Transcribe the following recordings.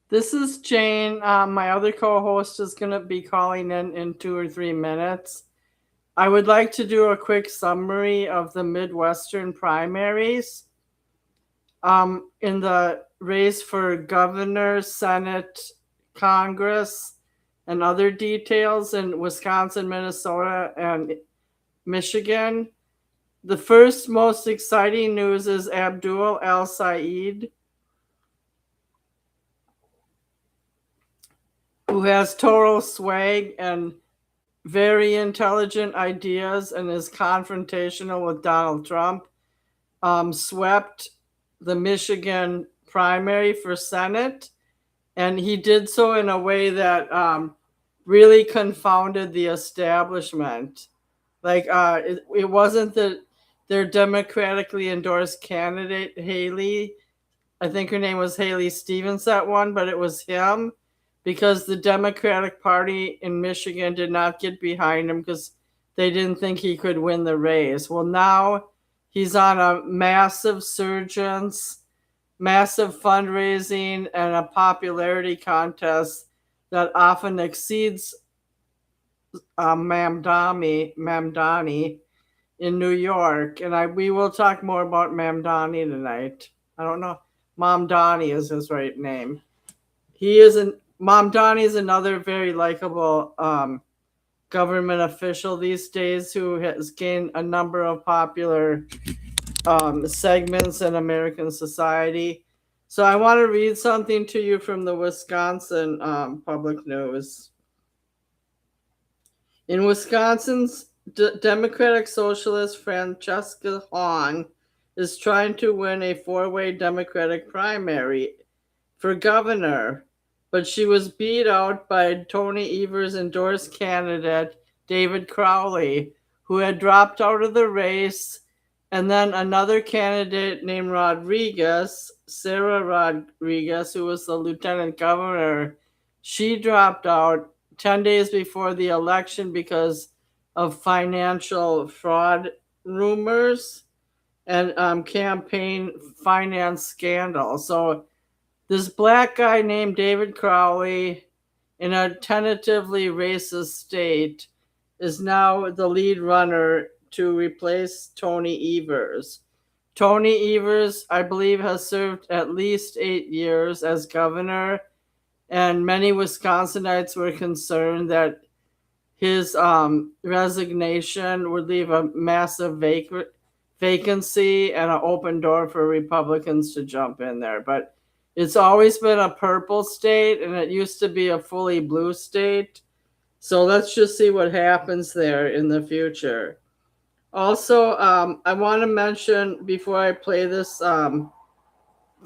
This is Jane. My other co-host is going to be calling in 2 or 3 minutes. I would like to do a quick summary of the Midwestern primaries. In the race for governor, Senate, Congress, and other details in Wisconsin, Minnesota, and Michigan. The first most exciting news is Abdul El-Sayed, who has total swag and very intelligent ideas and is confrontational with Donald Trump, swept the Michigan primary for Senate. And he did so in a way that really confounded the establishment. It wasn't their democratically endorsed candidate, Haley. I think her name was Haley Stevens that won, but it was him because the Democratic Party in Michigan did not get behind him because they didn't think he could win the race. Well, now he's on a massive surgence, massive fundraising, and a popularity contest that often exceeds Mamdani in New York. And we will talk more about Mamdani tonight. I don't know. Mamdani is his right name. He is an Mamdani is another very likable government official these days who has gained a number of popular segments in American society. So I want to read something to you from the Wisconsin public news. In Wisconsin's Democratic Socialist Francesca Hong is trying to win a four-way Democratic primary for governor, but she was beat out by Tony Evers' endorsed candidate, David Crowley, who had dropped out of the race, and then another candidate named Sarah Rodriguez, who was the lieutenant governor, she dropped out 10 days before the election because of financial fraud rumors and campaign finance scandal. So this black guy named David Crowley, in a tentatively racist state, is now the lead runner to replace Tony Evers. Tony Evers, I believe, has served at least 8 years as governor, and many Wisconsinites were concerned that his resignation would leave a massive vacancy and an open door for Republicans to jump in there. But it's always been a purple state, and it used to be a fully blue state. So let's just see what happens there in the future. Also, I want to mention before I play this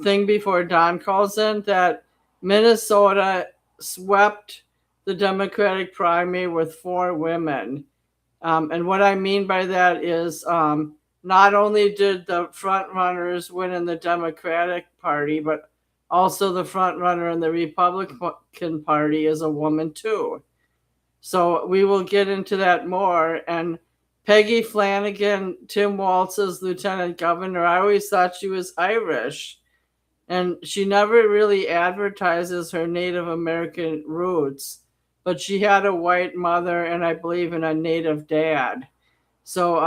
thing before Don calls in that Minnesota swept the Democratic primary with 4 women. And what I mean by that is not only did the front runners win in the Democratic Party, but also the front runner in the Republican Party is a woman too. So we will get into that more. And Peggy Flanagan, Tim Walz's lieutenant governor, I always thought she was Irish. And she never really advertises her Native American roots, but she had a white mother and I believe in a Native dad. So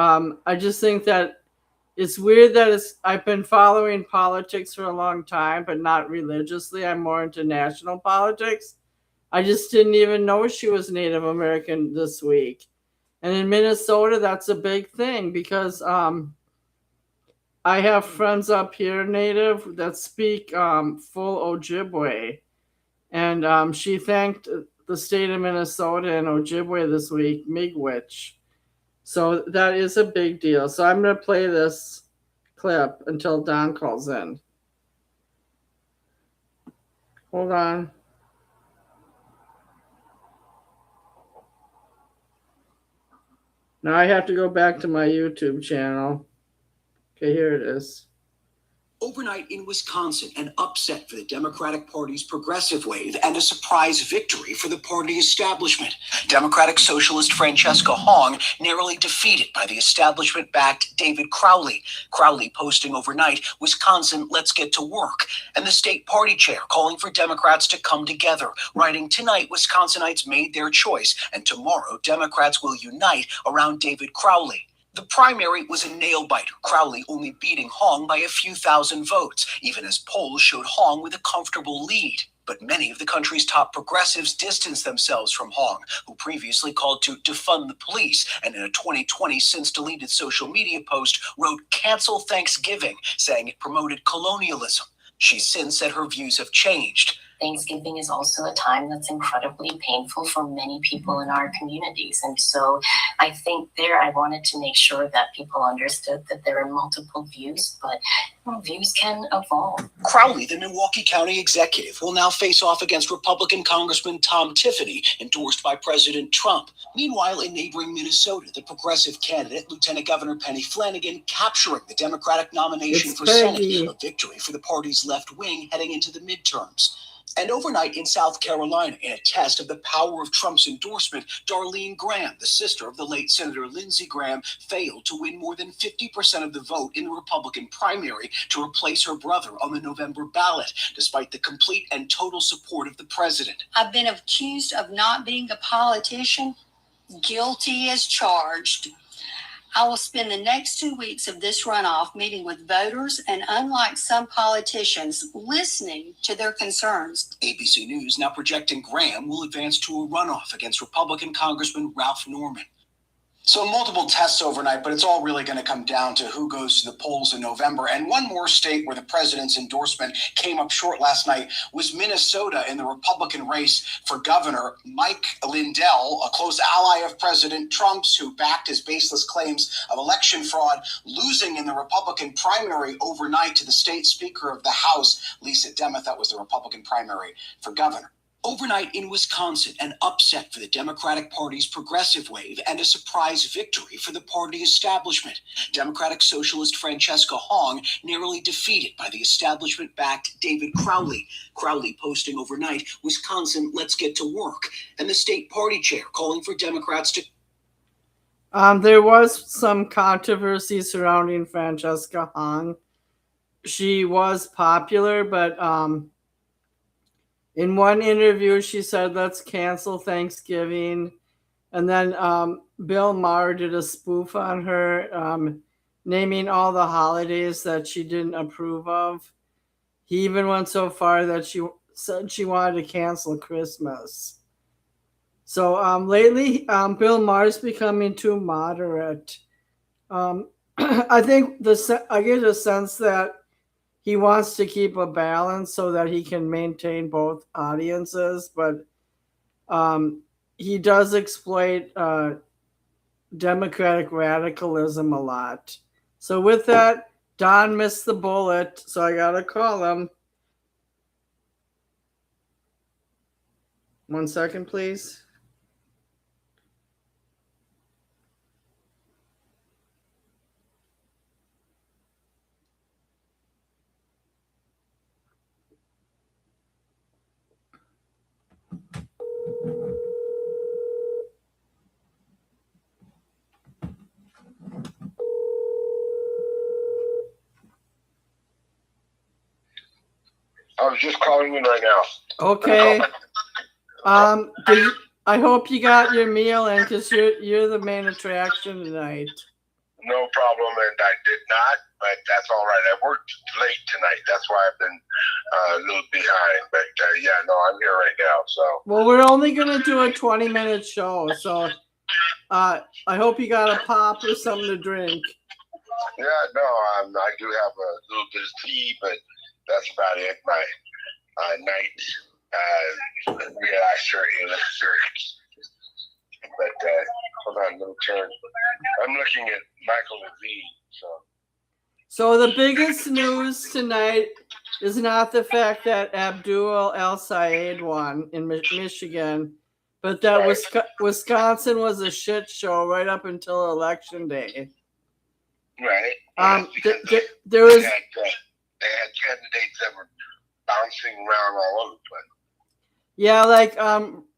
I just think that it's weird that I've been following politics for a long time, but not religiously. I'm more into national politics. I just didn't even know she was Native American this week. And in Minnesota, that's a big thing because I have friends up here, Native, that speak full Ojibwe. And she thanked the state of Minnesota and Ojibwe this week, Miigwech. So that is a big deal. So I'm going to play this clip until Don calls in. Hold on. Now I have to go back to my YouTube channel. Okay, here it is. Overnight in Wisconsin, an upset for the Democratic Party's progressive wave and a surprise victory for the party establishment. Democratic socialist Francesca Hong narrowly defeated by the establishment-backed David Crowley. Crowley posting overnight, "Wisconsin, let's get to work," and the state party chair calling for Democrats to come together, writing, "Tonight, Wisconsinites made their choice, and tomorrow, Democrats will unite around David Crowley." The primary was a nail-biter, Crowley only beating Hong by a few thousand votes, even as polls showed Hong with a comfortable lead. But many of the country's top progressives distanced themselves from Hong, who previously called to defund the police, and in a 2020 since-deleted social media post wrote, "Cancel Thanksgiving," saying it promoted colonialism. She's since said her views have changed. Thanksgiving is also a time that's incredibly painful for many people in our communities. And so I think I wanted to make sure that people understood that there are multiple views, but views can evolve. Crowley, the Milwaukee County executive, will now face off against Republican Congressman Tom Tiffany, endorsed by President Trump. Meanwhile, in neighboring Minnesota, the progressive candidate, Lieutenant Governor Penny Flanagan, capturing the Democratic nomination for Senate, a victory for the party's left wing heading into the midterms. And overnight in South Carolina, in a test of the power of Trump's endorsement, Darlene Graham, the sister of the late Senator Lindsey Graham, failed to win more than 50% of the vote in the Republican primary to replace her brother on the November ballot, despite the complete and total support of the president. I've been accused of not being a politician, guilty as charged. I will spend the next 2 weeks of this runoff meeting with voters and, unlike some politicians, listening to their concerns. ABC News now projecting Graham will advance to a runoff against Republican Congressman Ralph Norman. So multiple tests overnight, but it's all really going to come down to who goes to the polls in November. And one more state where the president's endorsement came up short last night was Minnesota in the Republican race for governor. Mike Lindell, a close ally of President Trump's, who backed his baseless claims of election fraud, losing in the Republican primary overnight to the state speaker of the House, Lisa Demuth. That was the Republican primary for governor. Overnight in Wisconsin, an upset for the Democratic Party's progressive wave and a surprise victory for the party establishment. Democratic socialist Francesca Hong narrowly defeated by the establishment-backed David Crowley. Crowley posting overnight, "Wisconsin, let's get to work," and the state party chair calling for Democrats to... There was some controversy surrounding Francesca Hong. She was popular, but in one interview, she said, "Let's cancel Thanksgiving." And then Bill Maher did a spoof on her, naming all the holidays that she didn't approve of. He even went so far that she said she wanted to cancel Christmas. So lately, Bill Maher's becoming too moderate. I think I get a sense that he wants to keep a balance so that he can maintain both audiences, but he does exploit Democratic radicalism a lot. So with that, Don missed the bullet, so I gotta call him. 1 second, please. I was just calling in right now. Okay. I hope you got your meal in, because you're the main attraction tonight. No problem, and I did not, but that's all right. I worked late tonight. That's why I've been a little behind. But yeah, no, I'm here right now. So. Well, we're only gonna do a 20-minute show, so I hope you got a pop or something to drink. Yeah, no, I do have a little bit of tea, but that's about it. My night relaxer elixir. But hold on, little turn. I'm looking at Michael Levine. So the biggest news tonight is not the fact that Abdul El-Sayed won in Michigan, but that right. Wisconsin was a shit show right up until Election Day. Right. There was they had candidates that were bouncing around all over the place. Yeah, like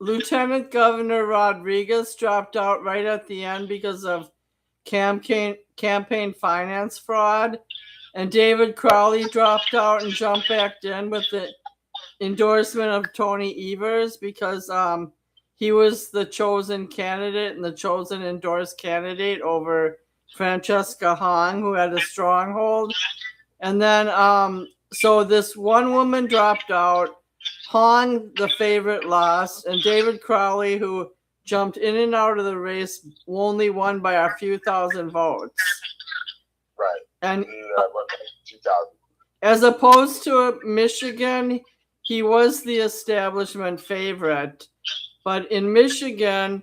Lieutenant Governor Rodriguez dropped out right at the end because of campaign finance fraud, and David Crowley dropped out and jumped back in with the endorsement of Tony Evers because he was the chosen candidate and the chosen endorsed candidate over Francesca Hong, who had a stronghold. And then so this one woman dropped out. Hong, the favorite, lost, and David Crowley, who jumped in and out of the race, only won by a few thousand votes. Right. And 2000. as opposed to Michigan, he was the establishment favorite. But in Michigan,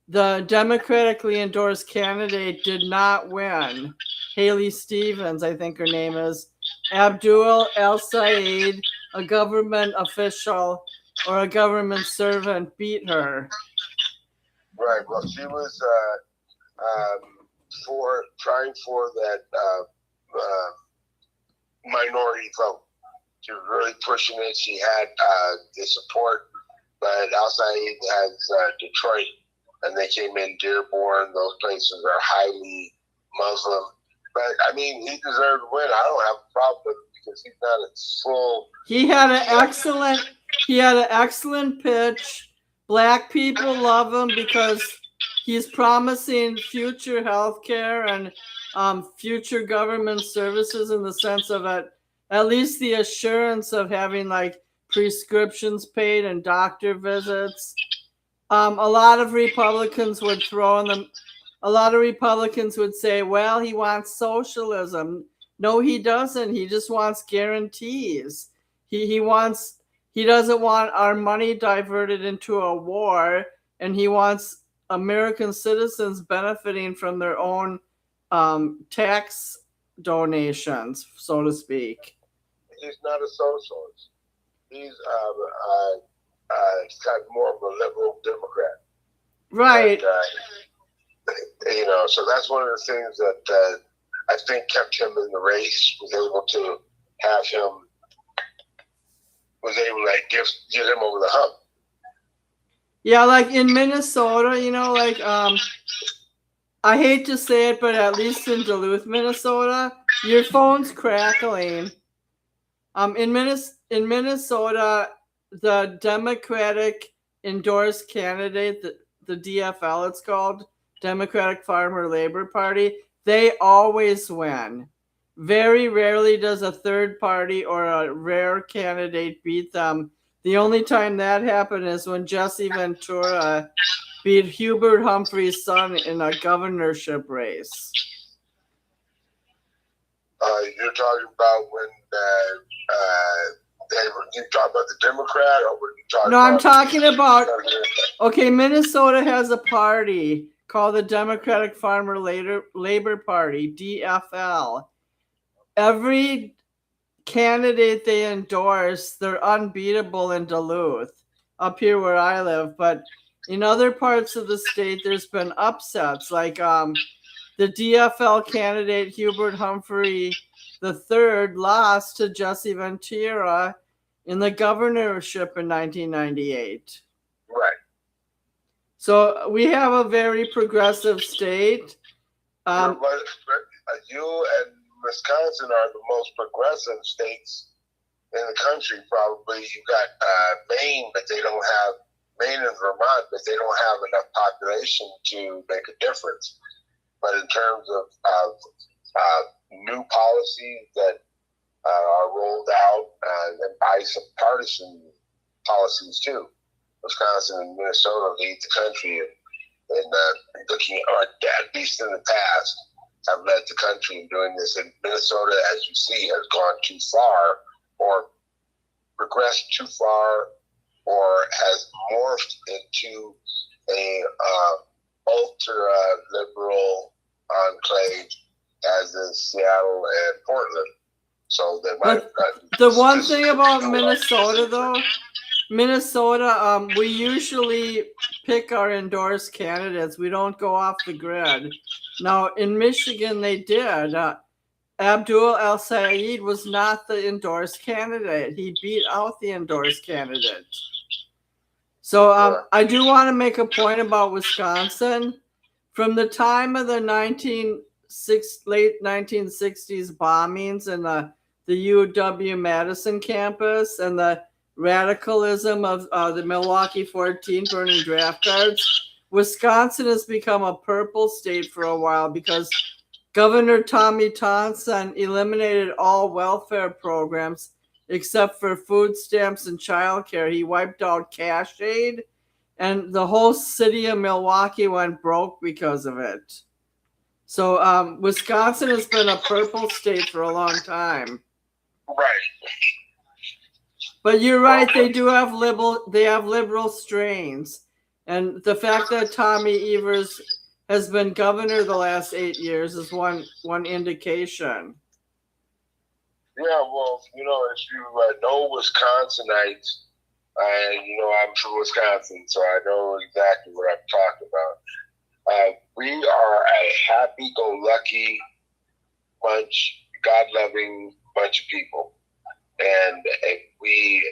the democratically endorsed candidate did not win. Haley Stevens, I think her name is. Abdul El-Sayed, a government official or a government servant, beat her. Right. Well, she was trying for that minority vote. She was really pushing it. She had the support, but El-Sayed has Detroit, and they came in Dearborn. Those places are highly Muslim. But I mean, he deserved to win. I don't have a problem with it because he's not a full. He had an excellent pitch. Black people love him because he's promising future health care and future government services in the sense of at least the assurance of having like prescriptions paid and doctor visits. A lot of Republicans would say, well, he wants socialism. No, he doesn't. He just wants guarantees. He doesn't want our money diverted into a war, and he wants American citizens benefiting from their own tax donations, so to speak. He's not a socialist. He's kind of more of a liberal Democrat. Right. But, so that's one of the things that I think kept him in the race, was able to get him over the hump. Yeah, like in Minnesota, I hate to say it, but at least in Duluth, Minnesota, your phone's crackling. In Minnesota, the Democratic endorsed candidate, the DFL it's called, Democratic Farmer Labor Party, they always win. Very rarely does a third party or a rare candidate beat them. The only time that happened is when Jesse Ventura beat Hubert Humphrey's son in a governorship race. You're talking about when you talking about the Democrat, or when you talking? No, I'm talking about. Okay, Minnesota has a party called the Democratic Farmer Labor Party, DFL. Every candidate they endorse, they're unbeatable in Duluth, up here where I live. But in other parts of the state, there's been upsets. Like the DFL candidate, Hubert Humphrey III, lost to Jesse Ventura in the governorship in 1998. Right. So we have a very progressive state. You and Wisconsin are the most progressive states in the country, probably. You got Maine, but they don't have Maine and Vermont, but they don't have enough population to make a difference. But in terms of new policies that are rolled out, and bipartisan policies too, Wisconsin and Minnesota lead the country in looking, or at least in the past, have led the country in doing this. And Minnesota, as you see, has gone too far, or progressed too far, or has morphed into a ultra-liberal enclave, as in Seattle and Portland. So they might have gotten. The one thing about Minnesota, though, we usually pick our endorsed candidates. We don't go off the grid. Now, in Michigan, they did. Abdul El-Sayed was not the endorsed candidate. He beat out the endorsed candidate. So I do want to make a point about Wisconsin. From the time of the late 1960s bombings in the UW-Madison campus and the radicalism of the Milwaukee 14 burning draft cards, Wisconsin has become a purple state for a while because Governor Tommy Thompson eliminated all welfare programs except for food stamps and childcare. He wiped out cash aid, and the whole city of Milwaukee went broke because of it. So Wisconsin has been a purple state for a long time. Right. But you're right, they do have liberal strains. And the fact that Tommy Evers has been governor the last 8 years is one indication. Yeah, well, if you know Wisconsinites, I'm from Wisconsin, so I know exactly what I'm talking about. We are a happy-go-lucky bunch, God-loving bunch of people. And we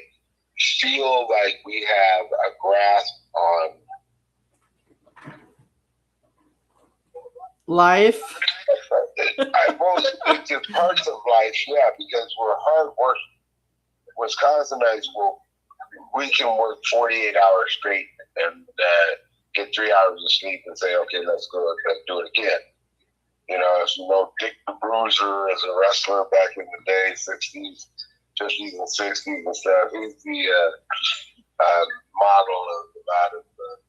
feel like we have a grasp on life. I won't speak to parts of life, yeah, because we're hard work. Wisconsinites we can work 48 hours straight and get 3 hours of sleep and say, okay, let's do it again. As you know, Dick the Bruiser as a wrestler back in the day, 60s, 50s and 60s and stuff. He's the model of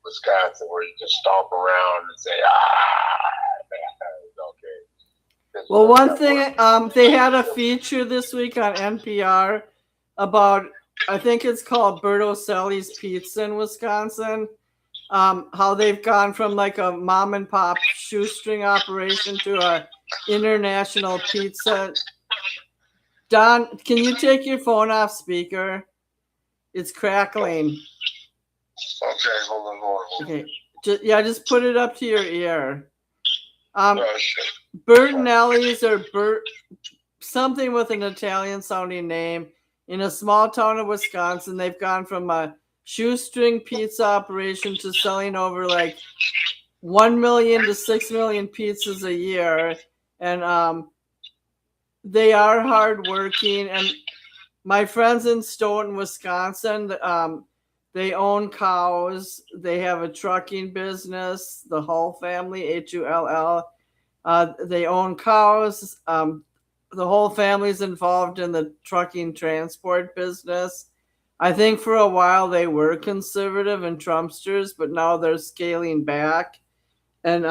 Wisconsin, where you just stomp around and say, okay. Well, one thing, they had a feature this week on NPR about, I think it's called Bertoselli's Pizza in Wisconsin, how they've gone from like a mom and pop shoestring operation to a international pizza. Don, can you take your phone off speaker? It's crackling. Okay, hold on. Okay, just put it up to your ear. Bertinelli's or something with an Italian sounding name in a small town of Wisconsin. They've gone from a shoestring pizza operation to selling over like 1 million to 6 million pizzas a year. And they are hardworking. And my friends in Stoughton, Wisconsin, they own cows. They have a trucking business, the Hull family, Hull. They own cows. The whole family's involved in the trucking transport business. I think for a while they were conservative and Trumpsters, but now they're scaling back. And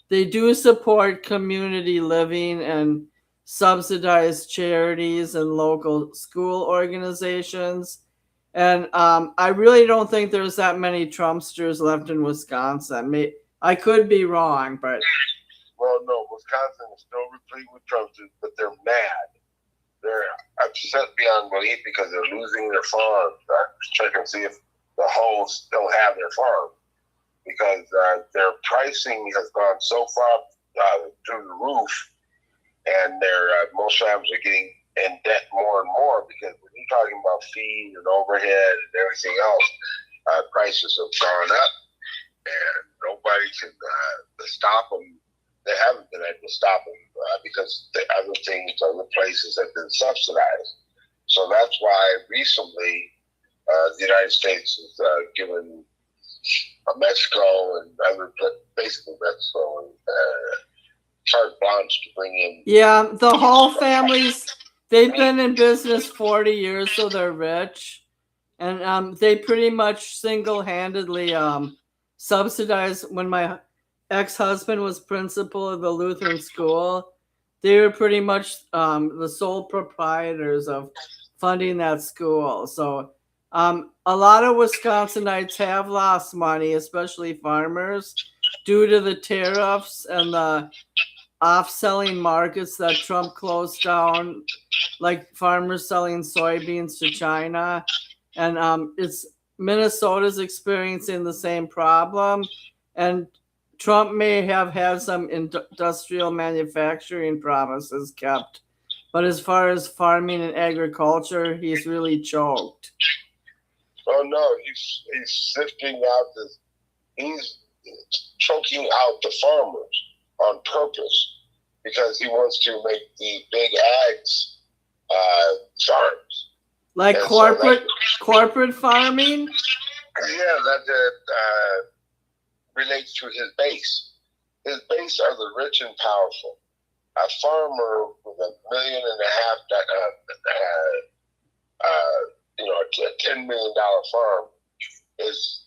they do support community living and subsidize charities and local school organizations. And I really don't think there's that many Trumpsters left in Wisconsin. I could be wrong, but... Well, no, Wisconsin is still replete with Trumpsters, but they're mad. They're upset beyond belief because they're losing their farms. I'm checking to see if the Hulls still have their farm, because their pricing has gone so far through the roof, and most families are getting in debt more and more, because when you're talking about fees and overhead and everything else, prices have gone up, and nobody can stop them. They haven't been able to stop them because the other things, other places have been subsidized. So that's why recently the United States has given Mexico and basically Mexico and carte blanche to bring in. Yeah, the Hall families, they've been in business 40 years, so they're rich. And they pretty much single-handedly subsidized. When my ex-husband was principal of the Lutheran school, they were pretty much the sole proprietors of funding that school. So a lot of Wisconsinites have lost money, especially farmers, due to the tariffs and the off-selling markets that Trump closed down, like farmers selling soybeans to China. And Minnesota's experiencing the same problem. And Trump may have had some industrial manufacturing promises kept, but as far as farming and agriculture, he's really choked. Oh no, he's sifting out he's choking out the farmers on purpose because he wants to make the big ags farms. Like And corporate farming? Yeah, that relates to his base. His base are the rich and powerful. A farmer with $1.5 million, a $10 million farm is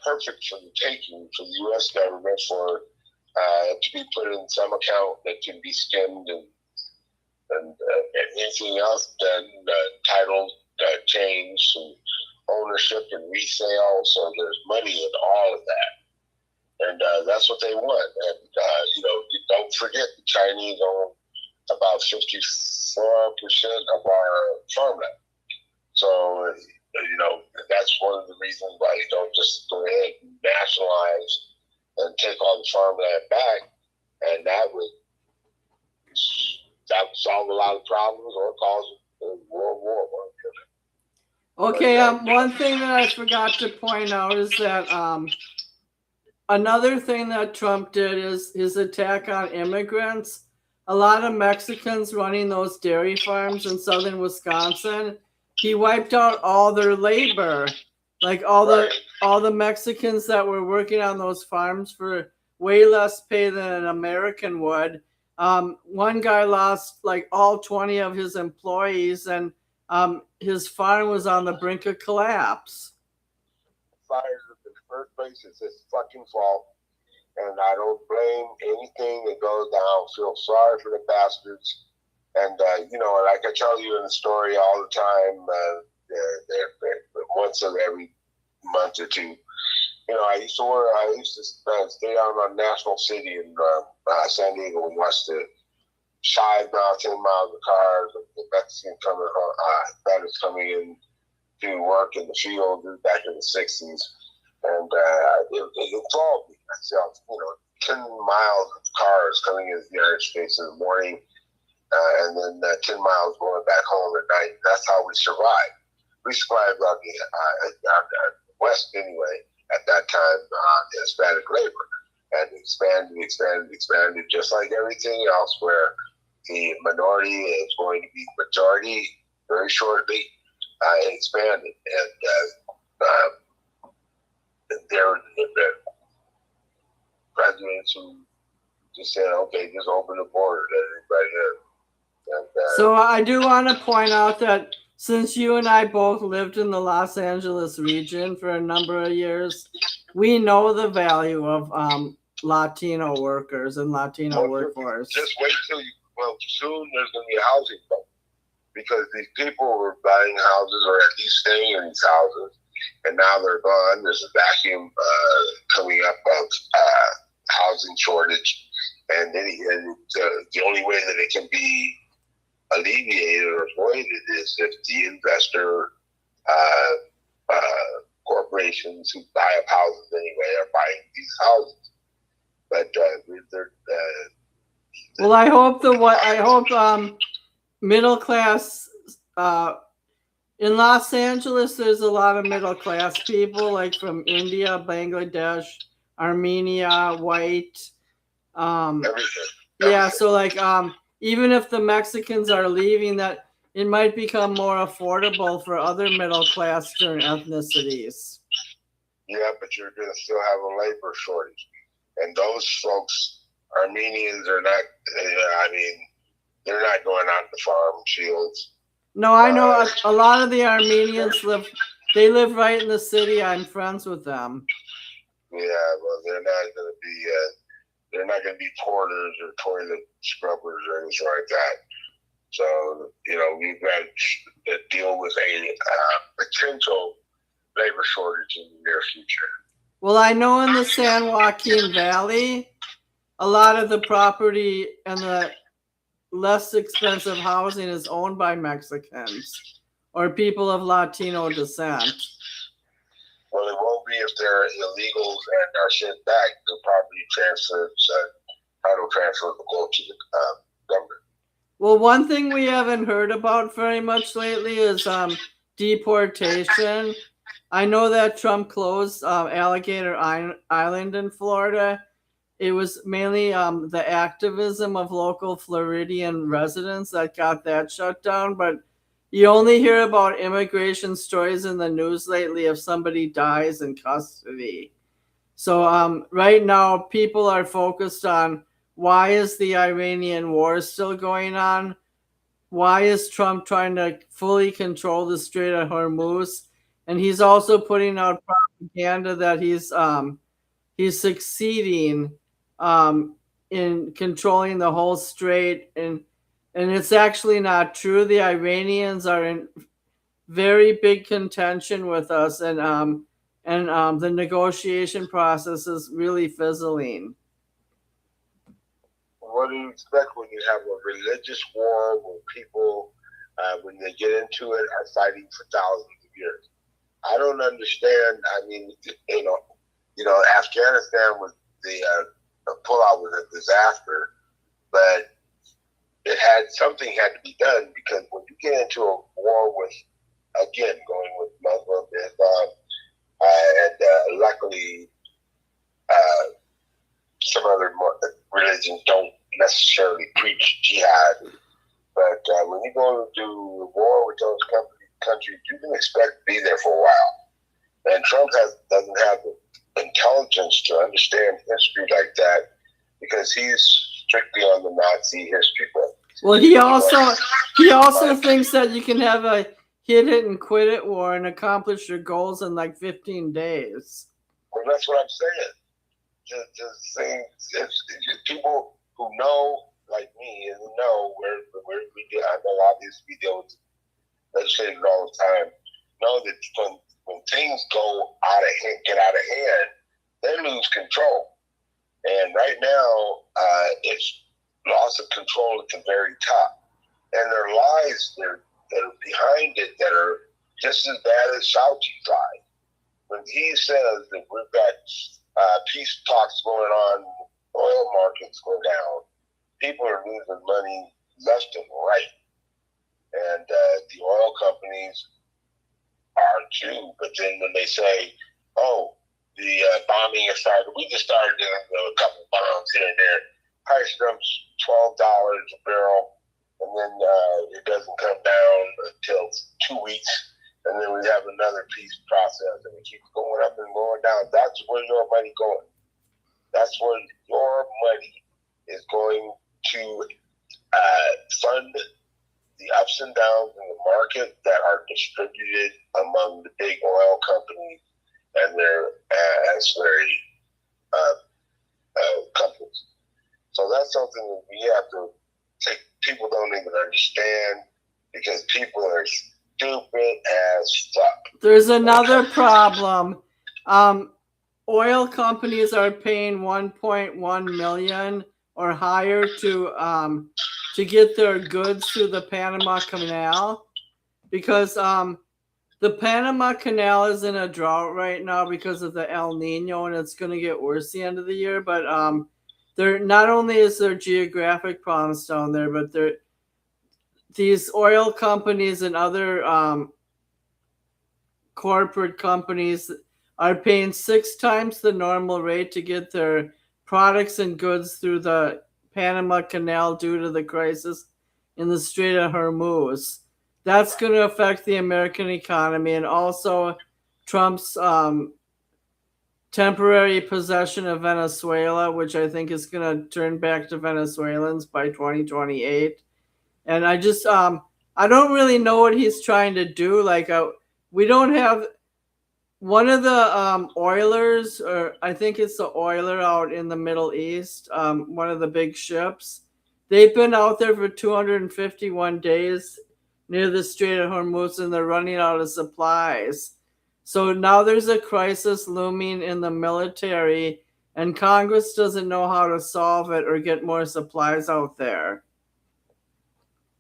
perfect for the taking for the U.S. government for to be put in some account that can be skimmed and anything else done, title change and ownership and resale. So there's money in all of that, and that's what they want. And you don't forget the Chinese own about 54% of our farmland. So that's one of the reasons why you don't just go ahead and nationalize and take all the farmland back, and that would solve a lot of problems or cause a world war. Okay, one thing that I forgot to point out is that another thing that Trump did is his attack on immigrants. A lot of Mexicans running those dairy farms in southern Wisconsin, he wiped out all their labor, like all the Mexicans that were working on those farms for way less pay than an American would. One guy lost like all 20 of his employees, and his farm was on the brink of collapse. Fires in the first place is his fucking fault, and I don't blame anything that goes down. I feel sorry for the bastards. And, like I tell you in the story all the time, once every month or two, I used to stay down on National City in San Diego and watch the 5 miles, 10 miles of cars, the Mexican is coming in to work in the field back in the 60s. And it enthralled me. I saw, 10 miles of cars coming into the United States in the morning, and then 10 miles going back home at night. That's how we survived. We survived on the West anyway, at that time, Hispanic labor. And expanded, just like everything else, where the minority is going to be majority very shortly. It expanded. And there were presidents who just said, okay, just open the border, let everybody in. And, so I do want to point out that since you and I both lived in the Los Angeles region for a number of years, we know the value of Latino workers and Latino workforce. Just wait till soon there's going to be a housing bubble, because these people were buying houses or at least staying in these houses, and now they're gone. There's a vacuum coming up of housing shortage, and the only way that it can be alleviated or avoided is if the investor corporations who buy up houses anyway are buying these houses. But well, I hope middle class in Los Angeles. There's a lot of middle class people, like from India, Bangladesh, Armenia, white. everything. Yeah, so like even if the Mexicans are leaving, that it might become more affordable for other middle class ethnicities. Yeah, but you're going to still have a labor shortage. And those folks, Armenians, are not, they're not going out to farm fields. No, I know a lot of the Armenians live right in the city. I'm friends with them. Yeah, well, they're not going to be porters or toilet scrubbers or anything like that. So, we've got to deal with a potential labor shortage in the near future. Well, I know in the San Joaquin Valley, a lot of the property and the less expensive housing is owned by Mexicans or people of Latino descent. Well, it won't probably, if they're illegals and are sent back, the property transfers, title transfer will go to the government. Well, one thing we haven't heard about very much lately is deportation. I know that Trump closed Alligator Island in Florida. It was mainly the activism of local Floridian residents that got that shut down. But you only hear about immigration stories in the news lately if somebody dies in custody. So right now, people are focused on why is the Iranian war still going on? Why is Trump trying to fully control the Strait of Hormuz? And he's also putting out propaganda that he's succeeding in controlling the whole strait, and it's actually not true. The Iranians are in very big contention with us, and the negotiation process is really fizzling. What do you expect when you have a religious war where people, when they get into it, are fighting for thousands of years? I don't understand. I mean, Afghanistan was the pullout was a disaster, but something had to be done, because when you get into a war with, again, going with Muslim, Islam, and luckily some other religions don't necessarily preach jihad, but when you go to do war with those countries, you can expect to be there for a while. And Trump doesn't have the intelligence to understand history like that, because he's strictly on the Nazi history book. Well, he also thinks that you can have a hit it and quit it war and accomplish your goals in like 15 days. Well, that's what I'm saying. Just saying, if people who know, like me, and know where we do, I know obviously we deal with legislators all the time, know that when things get out of hand, they lose control. And right now, it's loss of control at the very top. And there are lies that are behind it that are just as bad as Fauci's lies. When he says that we've got peace talks going on, oil markets go down, people are losing money left and right. And the oil companies are too. But then when they say, oh, the bombing has started, we just started a couple bombs here and there, price dumps $12 a barrel, and then it doesn't come down until 2 weeks, and then we have another peace process, and it keeps going up and going down. That's where your money going. That's where your money is going to fund the ups and downs in the market that are distributed among the big oil companies and their ancillary companies. So that's something that we have to take. People don't even understand, because people are stupid as fuck. There's another problem. Oil companies are paying 1.1 million or higher to get their goods through the Panama Canal, because the Panama Canal is in a drought right now because of the El Nino, and it's going to get worse the end of the year. But there not only is there geographic problems down there, but these oil companies and other corporate companies are paying 6 times the normal rate to get their products and goods through the Panama Canal due to the crisis in the Strait of Hormuz. That's going to affect the American economy, and also Trump's temporary possession of Venezuela, which I think is going to turn back to Venezuelans by 2028. And I just, I don't really know what he's trying to do. Like, we don't have one of the oilers, or I think it's the oiler out in the Middle East, one of the big ships. They've been out there for 251 days near the Strait of Hormuz, and they're running out of supplies. So now there's a crisis looming in the military, and Congress doesn't know how to solve it or get more supplies out there.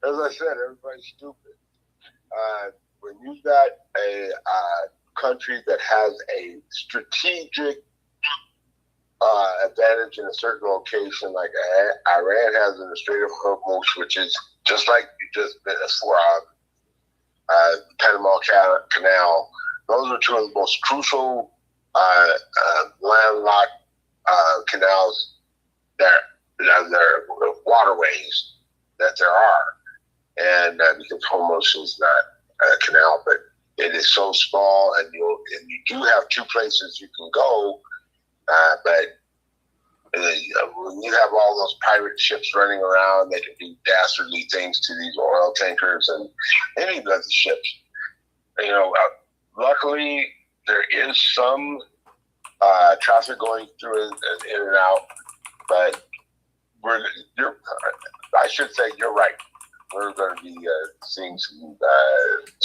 As I said, everybody's stupid. When you got a country that has a strategic advantage in a certain location, like Iran has in the Strait of Hormuz, which is just like you just for Panama Canal. Those are two of the most crucial landlocked canals there waterways that there are, and because Hormuz is not a canal, but it is so small, and you do have two places you can go, but when you have all those pirate ships running around, they can do dastardly things to these oil tankers and any of the ships. Luckily there is some traffic going through and in and out, but I should say you're right. We're going to be seeing some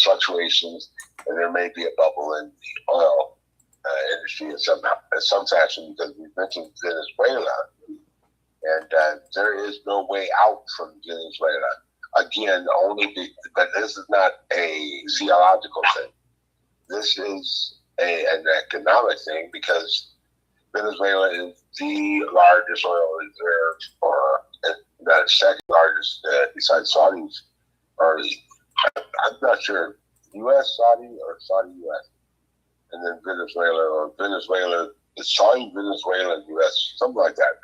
fluctuations, and there may be a bubble in the oil industry in some fashion, because we mentioned Venezuela, and there is no way out from Venezuela. Again, but this is not a theological thing. This is an economic thing, because Venezuela is the largest oil reserve, or the second largest besides Saudis. I'm not sure, U.S. Saudi or Saudi U.S. and then Venezuela, or Venezuela, Saudi, Venezuela, and U.S., something like that.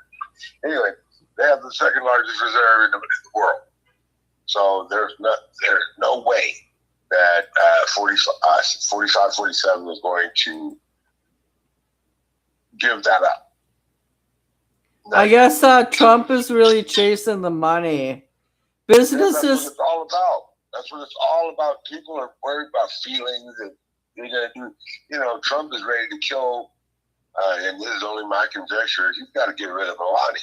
Anyway, they have the second largest reserve in the world. So there's no way that 45, 47 is going to give that up. I guess Trump is really chasing the money. Businesses. That's what it's all about. That's what it's all about. People are worried about feelings, and they're going to do. Trump is ready to kill, and this is only my conjecture. He's got to get rid of Melania.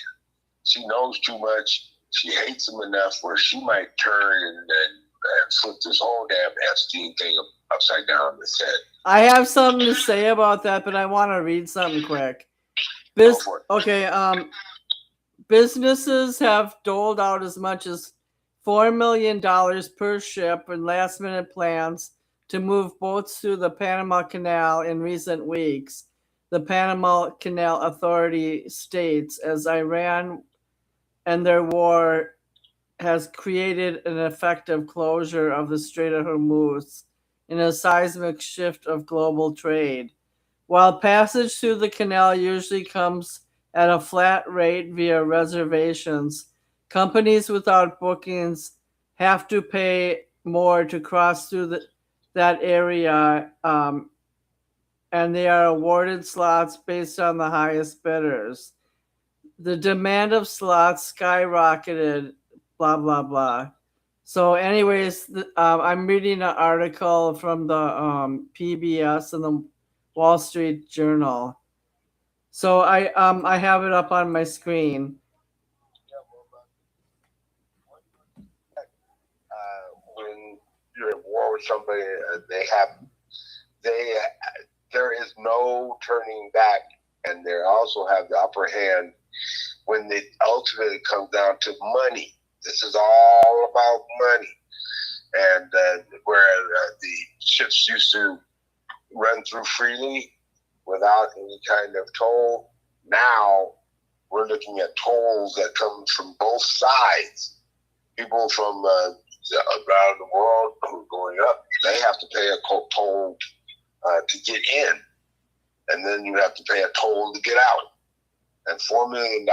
She knows too much. She hates him enough where she might turn and flip this whole damn Epstein thing upside down on his head. I have something to say about that, but I want to read something quick. Businesses have doled out as much as $4 million per ship in last-minute plans to move boats through the Panama Canal in recent weeks. The Panama Canal Authority states, as Iran and their war has created an effective closure of the Strait of Hormuz in a seismic shift of global trade. While passage through the canal usually comes at a flat rate via reservations, companies without bookings have to pay more to cross through that area, and they are awarded slots based on the highest bidders. The demand of slots skyrocketed, blah, blah, blah. So anyways, I'm reading an article from the PBS and the Wall Street Journal. So I have it up on my screen. When you're at war with somebody, there is no turning back, and they also have the upper hand when it ultimately comes down to money. This is all about money, and where the ships used to run through freely without any kind of toll. Now we're looking at tolls that come from both sides. People from around the world who are going up, they have to pay a toll to get in, and then you have to pay a toll to get out. And $4 million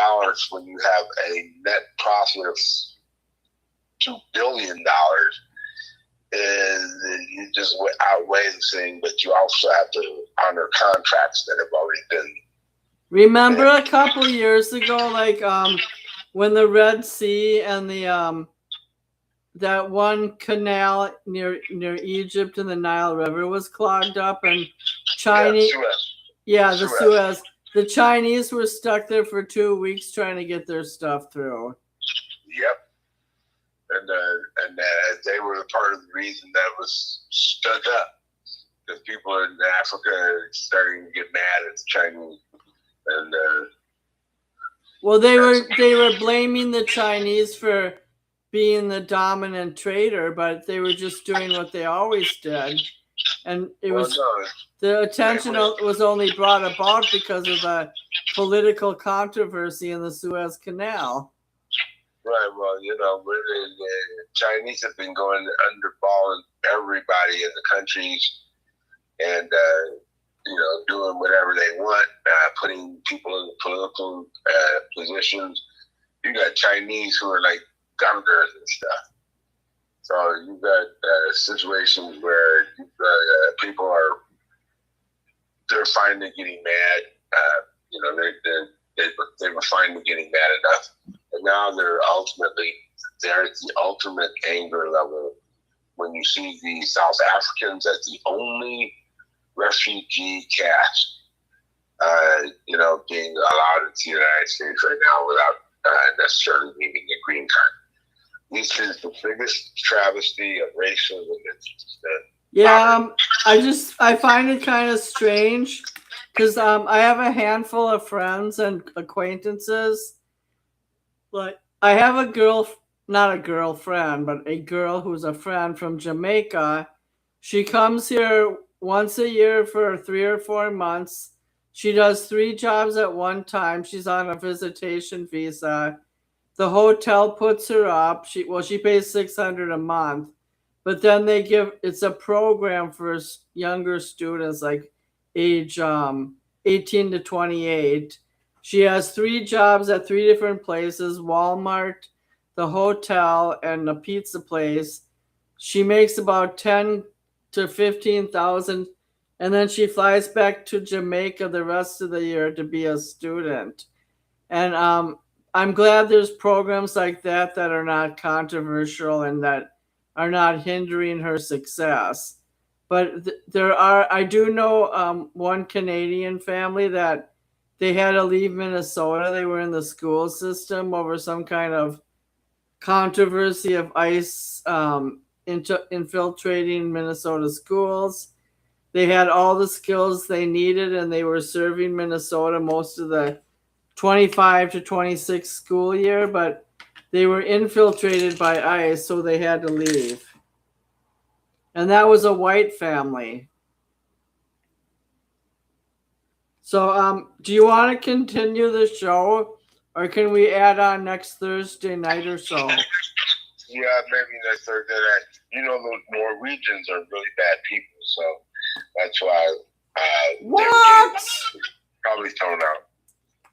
when you have a net profit of $2 billion you just outweigh the thing, but you also have to honor contracts that have already been. Remember a couple years ago, like when the Red Sea and the that one canal near Egypt and the Nile River was clogged up, and Suez. The Chinese were stuck there for 2 weeks trying to get their stuff through. Yep. And they were a part of the reason that was stuck up, because people in Africa are starting to get mad at the Chinese. And well, they were blaming the Chinese for being the dominant trader, but they were just doing what they always did. and it Well, was no, the attention was only brought about because of the political controversy in the Suez Canal. right. Well, the Chinese have been going underballing everybody in the countries and, doing whatever they want, putting people in political positions. You got Chinese who are like governors and stuff. So you got situations where people they're finally getting mad. They were finally getting mad enough, and now they're at the ultimate anger level when you see the South Africans as the only refugee caste, being allowed into the United States right now without necessarily needing a green card. This is the biggest travesty of racism. Yeah, I find it kind of strange because I have a handful of friends and acquaintances. Like I have a girl, not a girlfriend, but a girl who's a friend from Jamaica. She comes here once a year for 3 or 4 months. She does 3 jobs at one time. She's on a visitation visa. The hotel puts her up. She pays $600 a month, but then it's a program for younger students like age 18 to 28. She has 3 jobs at 3 different places: Walmart, the hotel, and a pizza place. She makes about 10 to 15,000, and then she flies back to Jamaica the rest of the year to be a student. And I'm glad there's programs like that are not controversial and that are not hindering her success. But I do know one Canadian family that they had to leave Minnesota. They were in the school system over some kind of controversy of ICE infiltrating Minnesota schools. They had all the skills they needed, and they were serving Minnesota most of the 25 to 26 school year, but they were infiltrated by ICE, so they had to leave. And that was a white family. So do you want to continue the show, or can we add on next Thursday night or so? Yeah, maybe next Thursday night. Those Norwegians are really bad people, so that's why What? probably thrown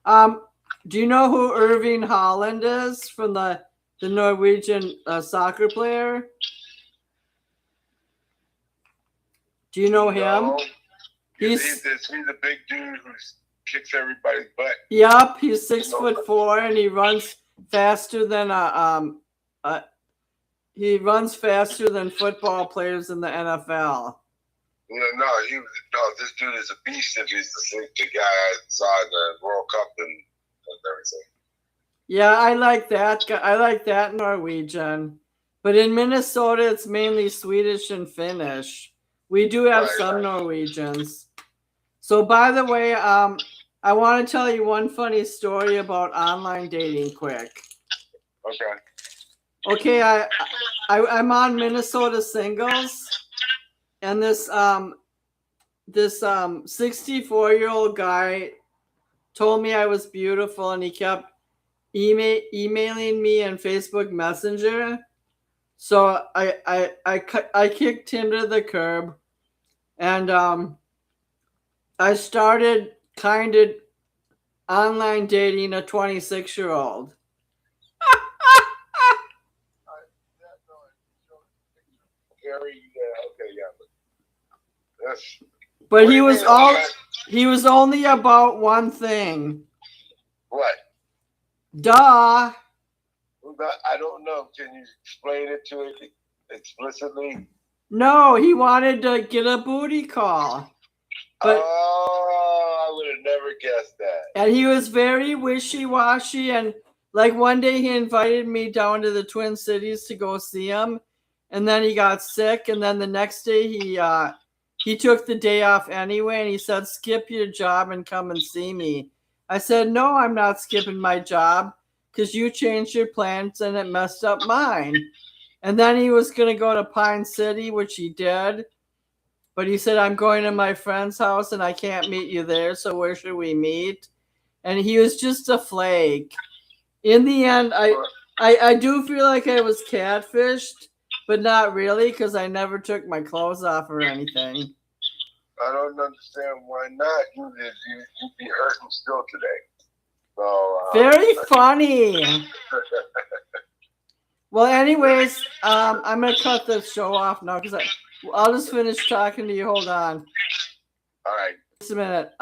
out. Do you know who Irving Holland is from the Norwegian soccer player? Do you know him? No. He's a big dude who kicks everybody's butt. Yep, he's 6'4" and he runs faster than football players in the NFL. This dude is a beast if he's the guy that's on the World Cup and everything. Yeah, I like that guy. I like that Norwegian. But in Minnesota, it's mainly Swedish and Finnish. We do have some Norwegians. So, by the way, I want to tell you one funny story about online dating quick. Okay, I'm on Minnesota Singles, and this 64-year-old guy told me I was beautiful, and he kept emailing me on Facebook Messenger. So I kicked him to the curb, and I started kind of online dating a 26-year-old. But he was only about one thing. What? Duh. I don't know. Can you explain it to it explicitly? No, he wanted to get a booty call. But I would have never guessed that. And he was very wishy-washy, and like one day he invited me down to the Twin Cities to go see him, and then he got sick, and then the next day he took the day off anyway, and he said, "Skip your job and come and see me." I said, "No, I'm not skipping my job because you changed your plans and it messed up mine." And then he was going to go to Pine City, which he did. but he said, I'm going to my friend's house and I can't meet you there, so where should we meet? And he was just a flake. In the end, I do feel like I was catfished, but not really, because I never took my clothes off or anything. I don't understand why not. You'd be hurting still today. So, Very funny. Well, anyways, I'm gonna cut the show off now because I'll just finish talking to you. Hold on. All right. Just a minute.